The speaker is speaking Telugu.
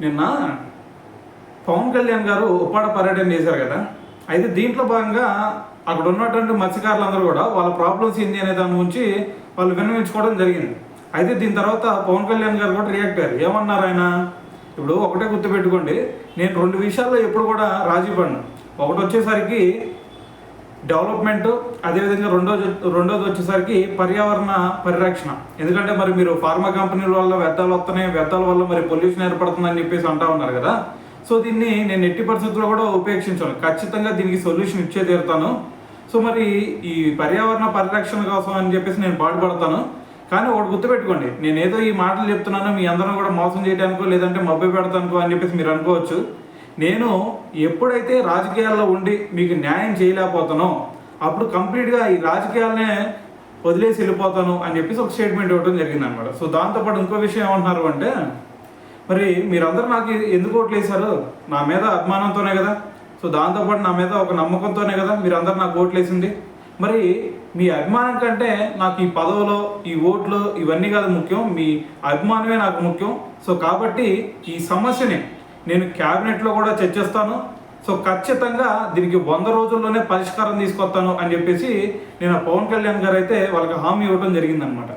నిన్న పవన్ కళ్యాణ్ గారు ఉప్పాడ పర్యటన చేశారు కదా. అయితే దీంట్లో భాగంగా అక్కడ ఉన్నటువంటి మత్స్యకారులందరూ కూడా వాళ్ళ ప్రాబ్లమ్స్ ఏంటి అనే దాని గురించి వాళ్ళు విన్నవించుకోవడం జరిగింది. అయితే దీని తర్వాత పవన్ కళ్యాణ్ గారు కూడా రియాక్ట్ అయ్యారు. ఏమన్నారు ఆయన? ఇప్పుడు ఒకటే గుర్తుపెట్టుకోండి, నేను రెండు విషయాల్లో ఎప్పుడు కూడా రాజీ పడను. ఒకటి వచ్చేసరికి డెవలప్మెంట్, అదేవిధంగా రెండోది వచ్చేసరికి పర్యావరణ పరిరక్షణ. ఎందుకంటే మరి మీరు ఫార్మా కంపెనీల వల్ల వ్యర్థాలు వస్తున్నాయి, వ్యర్థాల వల్ల మరి పొల్యూషన్ ఏర్పడుతుందని చెప్పేసి అంటా ఉన్నారు కదా. సో దీన్ని నేను ఎట్టి పరిస్థితుల్లో కూడా ఉపేక్షించాను. ఖచ్చితంగా దీనికి సొల్యూషన్ ఇచ్చే తీరుతాను. సో మరి ఈ పర్యావరణ పరిరక్షణ కోసం అని చెప్పేసి నేను పాటుపడతాను. కానీ ఒకటి గుర్తుపెట్టుకోండి, నేను ఏదో ఈ మాటలు చెప్తున్నాను మీ అందరం కూడా మోసం చేయడానికో లేదంటే మభ్య పెడతానుకో అని చెప్పేసి మీరు అనుకోవచ్చు. నేను ఎప్పుడైతే రాజకీయాల్లో ఉండి మీకు న్యాయం చేయలేకపోతానో అప్పుడు కంప్లీట్గా ఈ రాజకీయాలనే వదిలేసి వెళ్ళిపోతాను అని చెప్పేసి ఒక స్టేట్మెంట్ ఇవ్వడం జరిగింది అనమాట. సో దాంతోపాటు ఇంకో విషయం ఏమంటున్నారు అంటే, మరి మీరందరూ నాకు ఎందుకు ఓట్లు వేశారు? నా మీద అభిమానంతోనే కదా. సో దాంతోపాటు నా మీద ఒక నమ్మకంతోనే కదా మీరందరూ నాకు ఓట్లు వేసింది. మరి మీ అభిమానం కంటే నాకు ఈ పదవులు, ఈ ఓట్లు ఇవన్నీ కాదు ముఖ్యం, మీ అభిమానమే నాకు ముఖ్యం. సో కాబట్టి ఈ సమస్యని నేను క్యాబినెట్లో కూడా చర్చిస్తాను. సో ఖచ్చితంగా దీనికి 100 రోజుల్లోనే పరిష్కారం తీసుకొస్తాను అని చెప్పేసి నేను పవన్ కళ్యాణ్ గారు అయితే వాళ్ళకి హామీ ఇవ్వడం జరిగిందనమాట.